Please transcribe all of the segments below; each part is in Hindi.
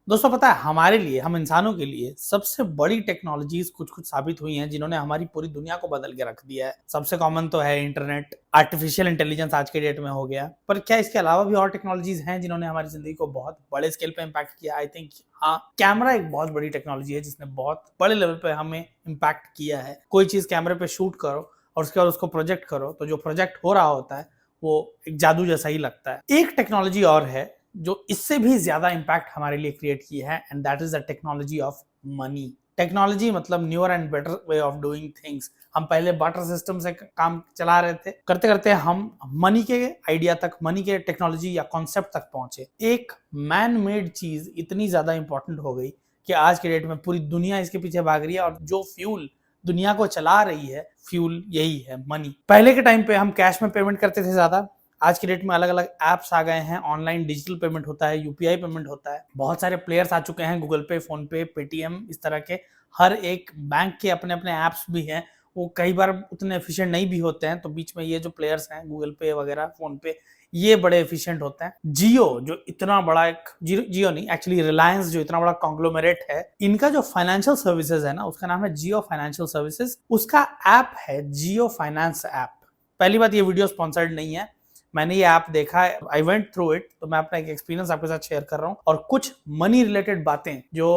दोस्तों पता है हमारे लिए, हम इंसानों के लिए सबसे बड़ी टेक्नोलॉजीज कुछ-कुछ साबित हुई हैं जिन्होंने हमारी पूरी दुनिया को बदल के रख दिया है। सबसे कॉमन तो है इंटरनेट, आर्टिफिशियल इंटेलिजेंस आज के डेट में हो गया। पर क्या इसके अलावा भी और टेक्नोलॉजीज हैं जिन्होंने हमारी ज़िंदगी को बहुत बड़े स्केल पे इम्पैक्ट किया? आई थिंक हाँ, कैमरा एक बहुत बड़ी टेक्नोलॉजी है जिसने बहुत बड़े लेवल पे हमें इम्पैक्ट किया है। कोई चीज़ कैमरे पे शूट करो और उसके बाद उसको प्रोजेक्ट करो, तो जो प्रोजेक्ट हो रहा होता है वो एक जादू जैसा ही लगता है। एक टेक्नोलॉजी और है जो इससे भी ज्यादा इम्पैक्ट हमारे लिए क्रिएट की है and that is the technology of money. Technology मतलब newer and better way of doing things. हम पहले बार्टर सिस्टम से काम चला रहे थे, करते करते हम मनी के आइडिया तक, मनी के टेक्नोलॉजी या कॉन्सेप्ट तक पहुंचे। एक मैन मेड चीज इतनी ज्यादा इंपॉर्टेंट हो गई कि आज के डेट में पूरी दुनिया इसके पीछे भाग रही है और जो फ्यूल दुनिया को चला रही है, फ्यूल यही है, मनी। पहले के टाइम पे हम कैश में पेमेंट करते थे ज्यादा। आज की डेट में अलग अलग एप्स आ गए हैं, ऑनलाइन डिजिटल पेमेंट होता है, यूपीआई पेमेंट होता है, बहुत सारे प्लेयर्स आ चुके हैं, गूगल पे, फोन पे, पेटीएम, इस तरह के। हर एक बैंक के अपने अपने एप्स भी हैं, वो कई बार उतने एफिशिएंट नहीं भी होते हैं, तो बीच में ये जो प्लेयर्स हैं, गूगल पे वगैरह, फोन पे, ये बड़े एफिशिएंट होते हैं। जियो जो इतना बड़ा एक जियो नहीं, एक्चुअली रिलायंस जो इतना बड़ा कॉन्ग्लोमेरेट है, इनका जो फाइनेंशियल सर्विसेज है ना, उसका नाम है जियो फाइनेंशियल सर्विसेज। उसका ऐप है जियो फाइनेंस ऐप। पहली बात, ये वीडियो स्पॉन्सर्ड नहीं है, मैंने ये ऐप देखा है, आई वेंट थ्रू इट, तो मैं अपना एक एक्सपीरियंस आपके साथ शेयर कर रहा हूँ और कुछ मनी रिलेटेड बातें जो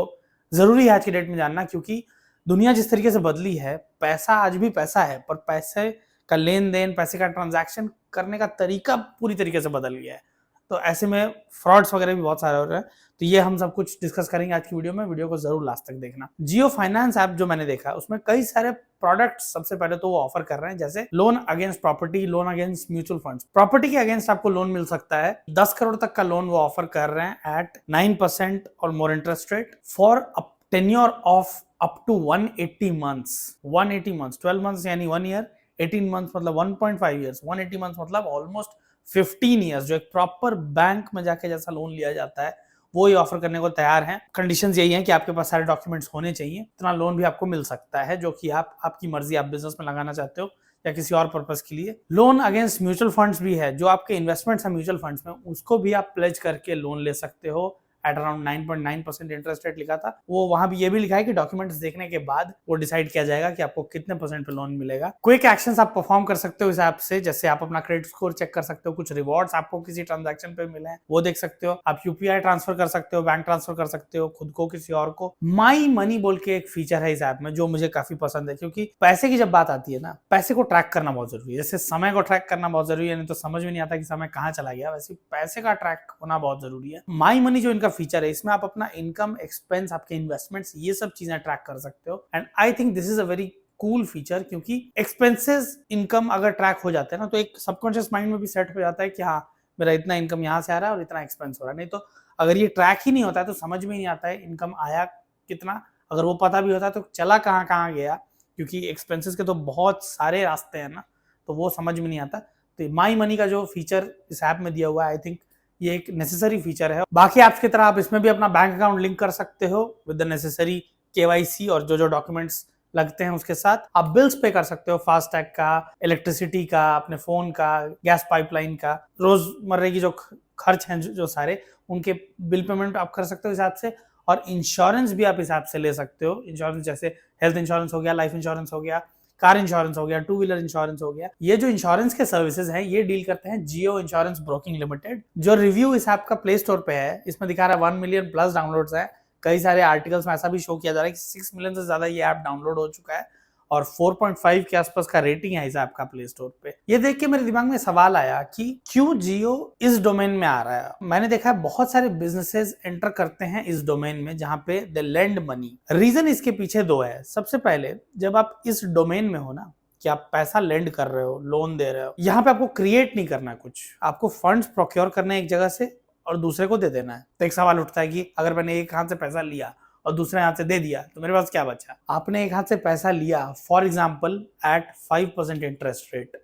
जरूरी है आज की डेट में जानना, क्योंकि दुनिया जिस तरीके से बदली है, पैसा आज भी पैसा है, पर पैसे का लेन देन, पैसे का ट्रांजैक्शन करने का तरीका पूरी तरीके से बदल गया है। तो ऐसे में फ्रॉड्स वगैरह भी बहुत सारे हो रहे हैं। तो ये हम सब कुछ डिस्कस करेंगे आज की वीडियो में, वीडियो को जरूर लास्ट तक देखना। जियो फाइनेंस ऐप जो मैंने देखा, उसमें कई सारे प्रोडक्ट्स सबसे पहले तो वो ऑफर कर रहे हैं, जैसे loan against property, loan against mutual funds. Property के अगेंस्ट आपको लोन मिल सकता है, 10 करोड़ तक का लोन वो ऑफर कर रहे हैं एट 9% और more interest rate for a tenure of up to 180 months. 180 months, 12 months यानी 1 ईयर, 18 मंथ्स मतलब 1.5 ईयर्स, 180 मंथ्स मतलब ऑलमोस्ट 15 ईयर्स, जो एक प्रॉपर बैंक में जाके जैसा लोन लिया जाता है वो ही ऑफर करने को तैयार हैं। कंडीशंस यही हैं कि आपके पास सारे डॉक्यूमेंट्स होने चाहिए, इतना लोन भी आपको मिल सकता है, जो कि आपकी मर्जी, आप बिजनेस में लगाना चाहते हो या किसी और पर्पस के लिए। लोन अगेंस्ट म्यूचुअल फंड्स भी है, जो आपके इन्वेस्टमेंट्स हैं म्यूचुअल फंड्स में, उसको भी आप प्लेज करके लोन ले सकते हो एट अराउंड 9.9% इंटरेस्ट रेट लिखा था। वो वहां भी ये भी लिखा है कि डॉक्यूमेंट्स देखने के बाद वो डिसाइड किया जाएगा कि आपको कितने परसेंट पे लोन मिलेगा। क्विक एक्शंस आप परफॉर्म कर सकते हो इस ऐप से, जैसे आप अपना क्रेडिट स्कोर चेक कर सकते हो, कुछ रिवॉर्ड्स आपको किसी ट्रांजैक्शन पे मिले हैं वो देख सकते हो, आप यूपीआई ट्रांसफर कर सकते हो, बैंक ट्रांसफर कर सकते हो, खुद को, किसी और को। माई मनी बोल के एक फीचर है इस ऐप में जो मुझे काफी पसंद है, क्योंकि पैसे की जब बात आती है ना, पैसे को ट्रैक करना बहुत जरूरी है। जैसे समय को ट्रैक करना बहुत जरूरी है, नहीं तो समझ में नहीं आता कि समय कहाँ चला गया, वैसे पैसे का ट्रैक होना बहुत जरूरी है। माई मनी जो इनका फीचर है, इसमें आप अपना इनकम, एक्सपेंस, आपके इन्वेस्टमेंट्स, ये सब चीजें ट्रैक कर सकते हो। And I think this is a very cool feature, क्योंकि एक्सपेंसेस, इनकम अगर ट्रैक हो जाते हैं ना, तो एक सबकॉन्शियस माइंड में भी सेट हो जाता है कि हाँ, मेरा इतना इनकम यहाँ से आ रहा है और इतना एक्सपेंस हो रहा है। नहीं तो अगर ये ट्रैक ही नहीं होता है तो समझ में नहीं आता है इनकम आया कितना, अगर वो पता भी होता है तो चला कहाँ कहाँ गया, क्योंकि एक्सपेंसेस के तो बहुत सारे रास्ते हैं ना, तो वो समझ में नहीं आता। तो माई मनी का जो फीचर इस ऐप में दिया हुआ है, आई थिंक ये एक नेसेसरी फीचर है। बाकी ऐप्स की तरह आप इसमें भी अपना बैंक अकाउंट लिंक कर सकते हो विद द नेसेसरी केवाईसी और जो जो डॉक्यूमेंट्स लगते हैं उसके साथ। आप बिल्स पे कर सकते हो, फास्टैग का, इलेक्ट्रिसिटी का, अपने फोन का, गैस पाइपलाइन का, रोजमर्रे की जो खर्च हैं जो सारे, उनके बिल पेमेंट आप कर सकते हो इस ऐप से। और इंश्योरेंस भी आप इस ऐप से ले सकते हो। इंश्योरेंस जैसे हेल्थ इंश्योरेंस हो गया, लाइफ इंश्योरेंस हो गया, कार इंश्योरेंस हो गया, टू व्हीलर इंश्योरेंस हो गया। ये जो इंश्योरेंस के सर्विसेज हैं, ये डील करते हैं जियो इंश्योरेंस ब्रोकिंग लिमिटेड। जो रिव्यू इस ऐप का प्ले स्टोर पे है, इसमें दिखा रहा है 1 मिलियन प्लस डाउनलोड्स है। कई सारे आर्टिकल्स में ऐसा भी शो किया जा रहा है कि 6 मिलियन से ज्यादा ये ऐप डाउनलोड हो चुका है और 4.5 के आसपास का रेटिंग है इस ऐप का प्ले स्टोर पे। ये देख के मेरे दिमाग में सवाल आया कि क्यों जियो इस डोमेन में आ रहा है। मैंने देखा है बहुत सारे बिजनेसेस एंटर करते हैं इस डोमेन में जहां पे दे लेंड मनी। रीजन इसके पीछे दो है। सबसे पहले, जब आप इस डोमेन में हो ना, कि आप पैसा लेंड कर रहे हो, लोन दे रहे हो, यहाँ पे आपको क्रिएट नहीं करना कुछ, आपको फंड्स प्रोक्योर करने एक जगह से और दूसरे को दे देना है। तो एक सवाल उठता है कि अगर मैंने एक हाथ से पैसा लिया और दूसरे हाथ से दे दिया तो मेरे पास क्या बचा? आपने एक हाथ से पैसा लिया, for example at 5% interest rate,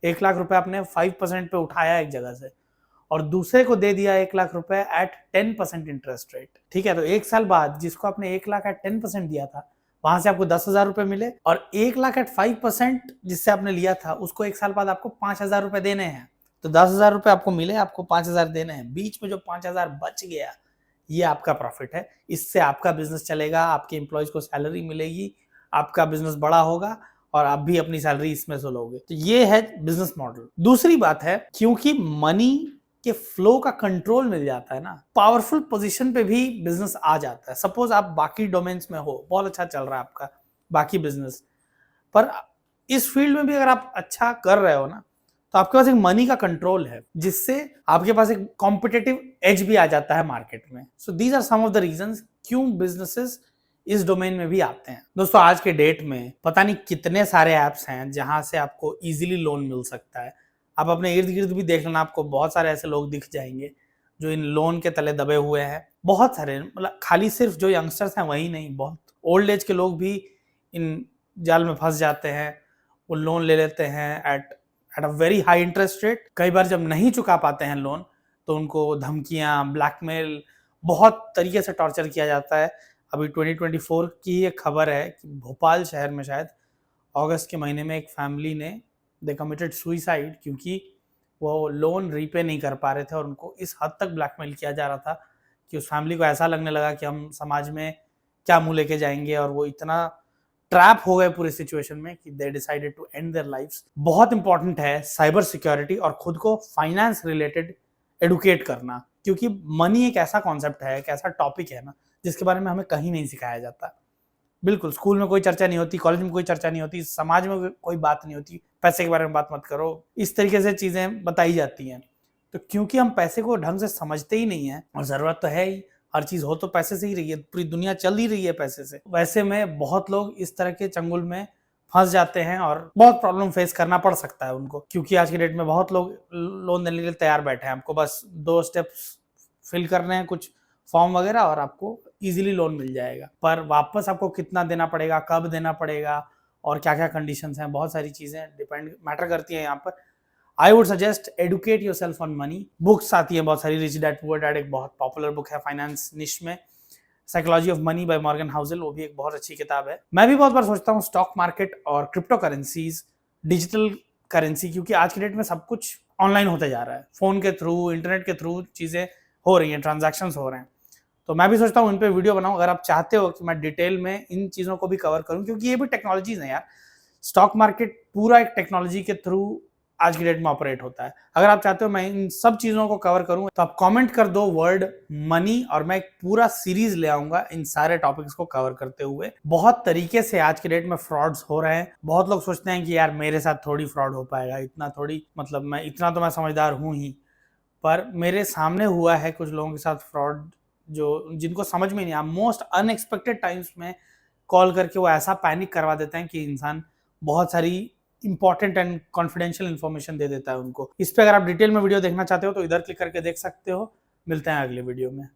1 lakh रुपए आपने 5% पे उठाया एक जगह से, और दूसरे को दे दिया 1 लाख रुपए एट 10% इंटरेस्ट रेट। ठीक है, तो 1 साल बाद जिसको आपने 1 लाख एट 10% दिया था, वहां से आपको 10,000 रुपए मिले, और 1 लाख एट 5% जिससे आपने लिया था, उसको 1 साल बाद आपको 5,000 रुपए देने हैं। तो 10,000 रुपए आपको मिले, आपको 5,000 देने हैं। बीच में जो 5,000 बच गया, ये आपका प्रॉफिट है, इससे आपका बिजनेस चलेगा, आपके एम्प्लॉयज को सैलरी मिलेगी, आपका बिजनेस बड़ा होगा और आप भी अपनी सैलरी इसमें से लोगे। तो ये है बिजनेस मॉडल। दूसरी बात है, क्योंकि मनी के फ्लो का कंट्रोल मिल जाता है ना, पावरफुल पोजीशन पे भी बिजनेस आ जाता है। सपोज आप बाकी डोमेन्स में हो, बहुत अच्छा चल रहा है आपका बाकी बिजनेस, पर इस फील्ड में भी अगर आप अच्छा कर रहे हो ना, तो आपके पास एक मनी का कंट्रोल है, जिससे आपके पास एक कॉम्पिटिटिव एज भी आ जाता है मार्केट में। So these are some of the reasons क्यों बिजनेसेस इस डोमेन में भी आते हैं। दोस्तों, आज के डेट में पता नहीं कितने सारे ऐप्स हैं जहां से आपको इजीली लोन मिल सकता है। आप अपने इर्द गिर्द भी देख लेना, आपको बहुत सारे ऐसे लोग दिख जाएंगे जो इन लोन के तले दबे हुए हैं। बहुत सारे, मतलब खाली सिर्फ जो यंगस्टर्स हैं वही नहीं, बहुत ओल्ड एज के लोग भी इन जाल में फंस जाते हैं। वो लोन ले लेते हैं at a very high interest rate. कई बार जब नहीं चुका पाते हैं लोन, तो उनको धमकियां, ब्लैकमेल, बहुत तरीके से टॉर्चर किया जाता है। अभी 2024 की एक खबर है कि भोपाल शहर में शायद अगस्त के महीने में एक फैमिली ने दे कमिटेड सुइसाइड, क्योंकि वो लोन रीपे नहीं कर पा रहे थे और उनको इस हद तक ब्लैकमेल किया जा रहा था कि उस फैमिली को ऐसा लगने लगा कि हम समाज में क्या मुंह लेके जाएंगे, और वो इतना ट्रैप हो गए पूरी सिचुएशन में कि they decided to end their lives. बहुत इंपॉर्टेंट है साइबर सिक्योरिटी और खुद को फाइनेंस रिलेटेड एडुकेट करना, क्योंकि मनी एक ऐसा कॉन्सेप्ट है, एक ऐसा टॉपिक है ना, जिसके बारे में हमें कहीं नहीं सिखाया जाता। बिल्कुल, स्कूल में कोई चर्चा नहीं होती, कॉलेज में कोई चर्चा नहीं होती, समाज में कोई बात नहीं होती, पैसे के बारे में बात मत करो, इस तरीके से चीजें बताई जाती हैं। तो क्योंकि हम पैसे को ढंग से समझते ही नहीं है, और जरूरत तो है ही, हर चीज हो तो पैसे से ही रही है, पूरी दुनिया चल ही रही है पैसे से, वैसे में बहुत लोग इस तरह के चंगुल में फंस जाते हैं और बहुत प्रॉब्लम फेस करना पड़ सकता है उनको। क्योंकि आज के डेट में बहुत लोग लोन देने के लिए तैयार बैठे हैं, आपको बस 2 स्टेप्स फिल करने हैं, कुछ फॉर्म वगैरह, और आपको इजीली लोन मिल जाएगा। पर वापस आपको कितना देना पड़ेगा, कब देना पड़ेगा, और क्या क्या कंडीशंस हैं, बहुत सारी चीजें डिपेंड मैटर करती हैं यहाँ पर। I would suggest educate yourself on money. Books आती है बहुत सारी, रिच डैड पुअर डैड एक बहुत पॉपुलर बुक है फाइनेंस निश में, psychology of money by Morgan Housel, वो भी एक बहुत अच्छी किताब है। मैं भी बहुत बार सोचता हूँ स्टॉक मार्केट और क्रिप्टो करेंसीज, डिजिटल करेंसी, क्योंकि आज के डेट में सब कुछ ऑनलाइन होते जा रहा है, फोन के थ्रू, इंटरनेट के थ्रू चीजें हो रही हैं, ट्रांजैक्शंस हो रहे हैं। तो मैं भी सोचता हूँ इन पे वीडियो बनाऊं, अगर आप चाहते हो कि मैं डिटेल में इन चीजों को भी कवर करूं, क्योंकि ये भी टेक्नोलॉजीज हैं यार। स्टॉक मार्केट पूरा एक टेक्नोलॉजी के थ्रू आज की डेट में ऑपरेट होता है। अगर आप चाहते हो मैं इन सब चीजों को कवर करूं, तो आप कमेंट कर दो वर्ड मनी, और मैं एक पूरा सीरीज ले आऊंगा इन सारे टॉपिक्स को कवर करते हुए। बहुत तरीके से आज के डेट में फ्रॉड्स हो रहे हैं। बहुत लोग सोचते हैं कि यार मेरे साथ थोड़ी फ्रॉड हो पाएगा, इतना थोड़ी, मतलब मैं इतना तो मैं समझदार हूं ही, पर मेरे सामने हुआ है कुछ लोगों के साथ फ्रॉड, जो जिनको समझ में नहीं आया, मोस्ट अनएक्सपेक्टेड टाइम्स में कॉल करके वो ऐसा पैनिक करवा देते हैं कि इंसान बहुत सारी इंपॉर्टेंट एंड कॉन्फिडेंशियल इन्फॉर्मेशन दे देता है उनको। इस पे अगर आप डिटेल में वीडियो देखना चाहते हो तो इधर क्लिक करके देख सकते हो। मिलते हैं अगले वीडियो में।